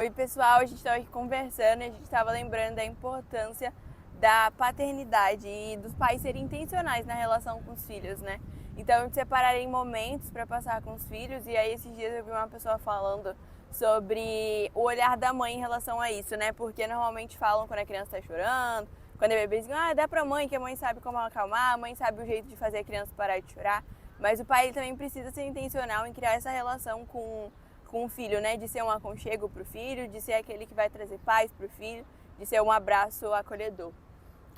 Oi pessoal, a gente estava aqui conversando e a gente estava lembrando da importância da paternidade e dos pais serem intencionais na relação com os filhos, né? Então, de separarem momentos para passar com os filhos, e aí esses dias eu vi uma pessoa falando sobre o olhar da mãe em relação a isso, né? Porque normalmente falam quando a criança está chorando, quando é bebezinho, dá pra mãe, que a mãe sabe como acalmar, a mãe sabe o jeito de fazer a criança parar de chorar, mas o pai ele também precisa ser intencional em criar essa relação com o filho, né? De ser um aconchego para o filho, de ser aquele que vai trazer paz para o filho, de ser um abraço acolhedor.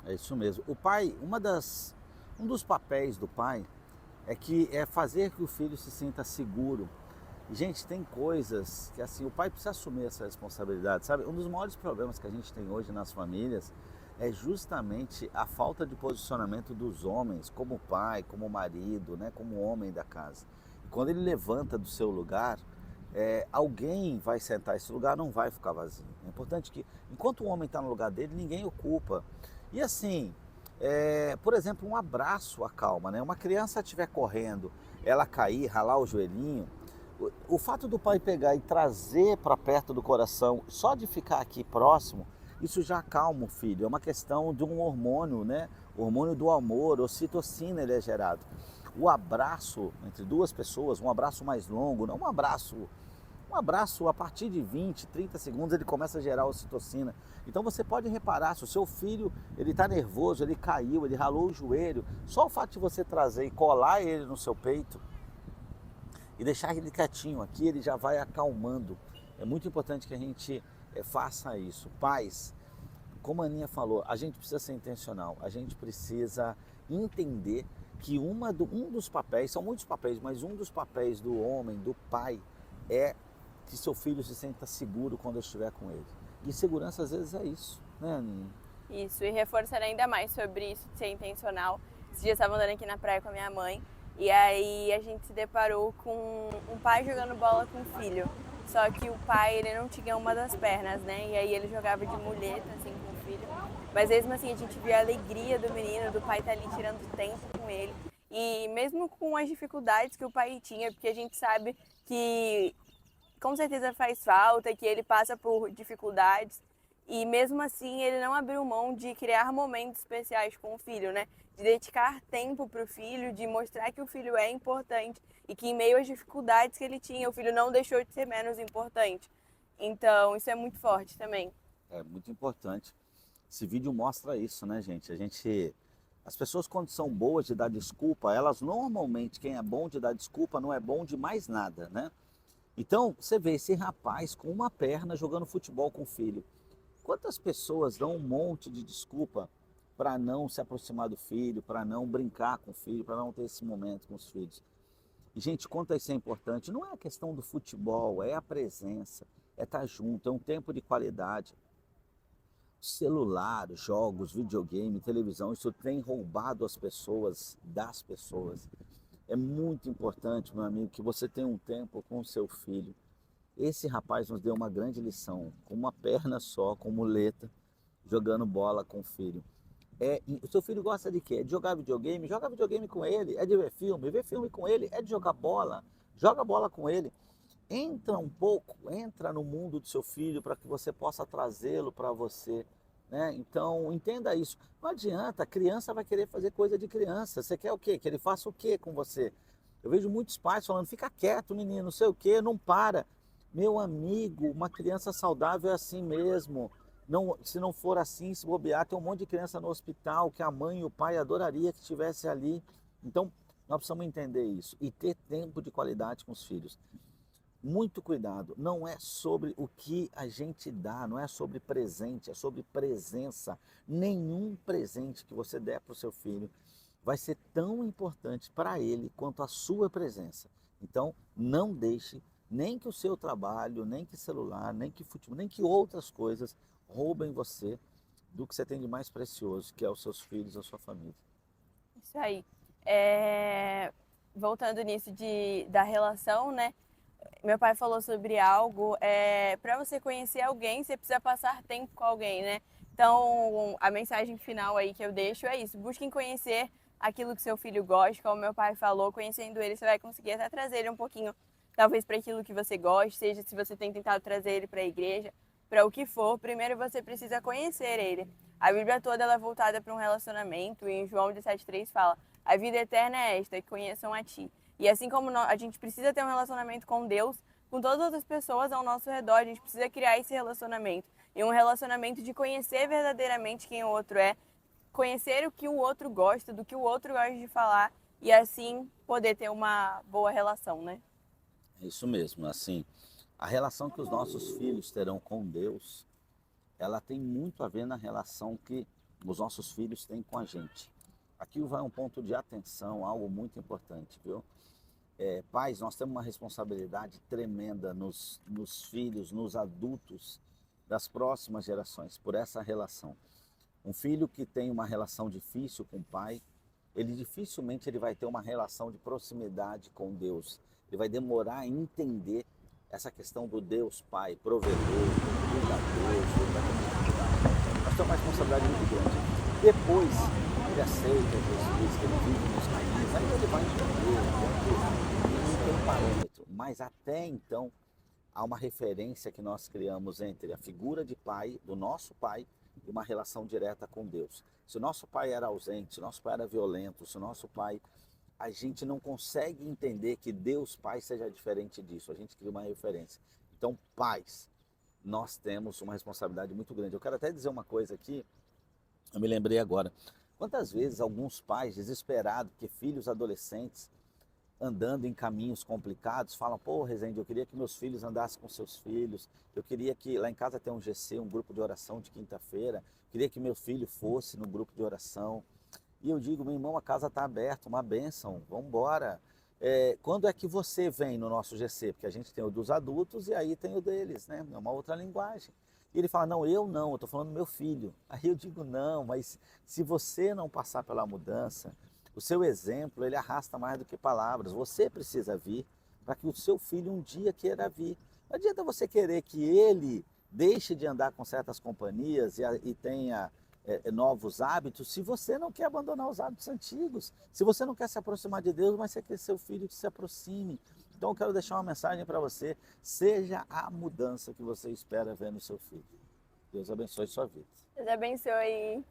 É isso mesmo. O pai, um dos papéis do pai é fazer que o filho se sinta seguro. E, gente, tem coisas que assim, o pai precisa assumir essa responsabilidade, sabe? Um dos maiores problemas que a gente tem hoje nas famílias é justamente a falta de posicionamento dos homens como pai, como marido, né, como homem da casa. E quando ele levanta do seu lugar, alguém vai sentar esse lugar, não vai ficar vazio. É importante que, enquanto o homem está no lugar dele, ninguém ocupa. E assim, por exemplo, um abraço acalma, né? Uma criança estiver correndo, ela cair, ralar o joelhinho, o fato do pai pegar e trazer para perto do coração, só de ficar aqui próximo, isso já acalma o filho. É uma questão de um hormônio, né? O hormônio do amor, ocitocina, ele é gerado. O abraço entre duas pessoas, um abraço mais longo, não um abraço a partir de 20, 30 segundos ele começa a gerar ocitocina. Então você pode reparar, se o seu filho ele está nervoso, ele caiu, ele ralou o joelho, só o fato de você trazer e colar ele no seu peito e deixar ele quietinho aqui, ele já vai acalmando. É muito importante que a gente faça isso. Pais, como a Aninha falou, a gente precisa ser intencional, a gente precisa entender que um dos papéis, são muitos papéis, mas um dos papéis do homem, do pai, é que seu filho se sinta seguro quando eu estiver com ele. E segurança às vezes é isso, né, Aninha? Isso, e reforçando ainda mais sobre isso de ser intencional. Esses dias eu estava andando aqui na praia com a minha mãe, e aí a gente se deparou com um pai jogando bola com o filho. Só que o pai, ele não tinha uma das pernas, né? E aí ele jogava de muleta, assim, com o filho. Mas mesmo assim, a gente via a alegria do menino, do pai estar ali tirando tempo com ele. E mesmo com as dificuldades que o pai tinha, porque a gente sabe que com certeza faz falta, que ele passa por dificuldades. E mesmo assim, ele não abriu mão de criar momentos especiais com o filho, né? De dedicar tempo para o filho, de mostrar que o filho é importante e que em meio às dificuldades que ele tinha, o filho não deixou de ser menos importante. Então, isso é muito forte também. É muito importante. Esse vídeo mostra isso, né, gente? As pessoas quando são boas de dar desculpa, elas normalmente, quem é bom de dar desculpa não é bom de mais nada, né? Então, você vê esse rapaz com uma perna jogando futebol com o filho. Quantas pessoas dão um monte de desculpa para não se aproximar do filho, para não brincar com o filho, para não ter esse momento com os filhos? E, gente, quanto isso é importante, não é a questão do futebol, é a presença, é estar junto, é um tempo de qualidade. Celular, jogos, videogame, televisão, isso tem roubado as pessoas das pessoas. É muito importante, meu amigo, que você tenha um tempo com o seu filho. Esse rapaz nos deu uma grande lição, com uma perna só, com muleta, jogando bola com o filho. O seu filho gosta de quê? É de jogar videogame? Joga videogame com ele. É de ver filme com ele. É de jogar bola, joga bola com ele. Entra um pouco, entra no mundo do seu filho para que você possa trazê-lo para você. Né? Então, entenda isso. Não adianta, a criança vai querer fazer coisa de criança. Você quer o quê? Que ele faça o quê com você? Eu vejo muitos pais falando, fica quieto, menino, não sei o quê, não para. Meu amigo, uma criança saudável é assim mesmo. Não, se não for assim, se bobear, tem um monte de criança no hospital que a mãe e o pai adoraria que estivesse ali. Então, nós precisamos entender isso e ter tempo de qualidade com os filhos. Muito cuidado, não é sobre o que a gente dá, não é sobre presente, é sobre presença. Nenhum presente que você der para o seu filho vai ser tão importante para ele quanto a sua presença. Então, não deixe nem que o seu trabalho, nem que celular, nem que futebol, nem que outras coisas roubem você do que você tem de mais precioso, que é os seus filhos, a sua família. Isso aí. Voltando nisso da relação, né? Meu pai falou sobre algo, para você conhecer alguém, você precisa passar tempo com alguém, né? Então, a mensagem final aí que eu deixo é isso: busquem conhecer aquilo que seu filho gosta, como meu pai falou, conhecendo ele, você vai conseguir até trazer ele um pouquinho talvez para aquilo que você goste, seja se você tem tentado trazer ele para a igreja, para o que for, primeiro você precisa conhecer ele. A Bíblia toda ela é voltada para um relacionamento, e em João 17,3 fala: a vida eterna é esta, que conheçam a ti. E assim como a gente precisa ter um relacionamento com Deus, com todas as outras pessoas ao nosso redor, a gente precisa criar esse relacionamento. E um relacionamento de conhecer verdadeiramente quem o outro é, conhecer o que o outro gosta, do que o outro gosta de falar, e assim poder ter uma boa relação, né? É isso mesmo, assim, a relação que os nossos filhos terão com Deus, ela tem muito a ver na relação que os nossos filhos têm com a gente. Aqui vai um ponto de atenção, algo muito importante, viu? Pais, nós temos uma responsabilidade tremenda nos filhos, nos adultos das próximas gerações, por essa relação. Um filho que tem uma relação difícil com o pai, ele dificilmente ele vai ter uma relação de proximidade com Deus. Ele vai demorar a entender essa questão do Deus Pai, provedor, cuidador, ele vai ter uma dificuldade. Nós temos uma responsabilidade muito grande. Depois ele aceita Jesus, que ele vive nos caminhos, aí ele vai entender, não tem parâmetro. Mas até então, há uma referência que nós criamos entre a figura de pai, do nosso pai, e uma relação direta com Deus. Se o nosso pai era ausente, se o nosso pai era violento, se o nosso pai... A gente não consegue entender que Deus Pai seja diferente disso. A gente cria uma referência. Então, pais, nós temos uma responsabilidade muito grande. Eu quero até dizer uma coisa aqui, eu me lembrei agora. Quantas vezes alguns pais desesperados, que filhos adolescentes andando em caminhos complicados, falam: pô, Rezende, eu queria que meus filhos andassem com seus filhos, eu queria que lá em casa tem um GC, um grupo de oração de quinta-feira, queria que meu filho fosse no grupo de oração. E eu digo: meu irmão, a casa está aberta, uma bênção, vamos embora. Quando é que você vem no nosso GC? Porque a gente tem o dos adultos e aí tem o deles, né? É uma outra linguagem. E ele fala: não, eu estou falando do meu filho. Aí eu digo: não, mas se você não passar pela mudança, o seu exemplo, ele arrasta mais do que palavras. Você precisa vir para que o seu filho um dia queira vir. Não adianta você querer que ele deixe de andar com certas companhias e tenha novos hábitos, se você não quer abandonar os hábitos antigos, se você não quer se aproximar de Deus, mas você quer que seu filho se aproxime. Então eu quero deixar uma mensagem para você: seja a mudança que você espera ver no seu filho. Deus abençoe sua vida. Deus abençoe.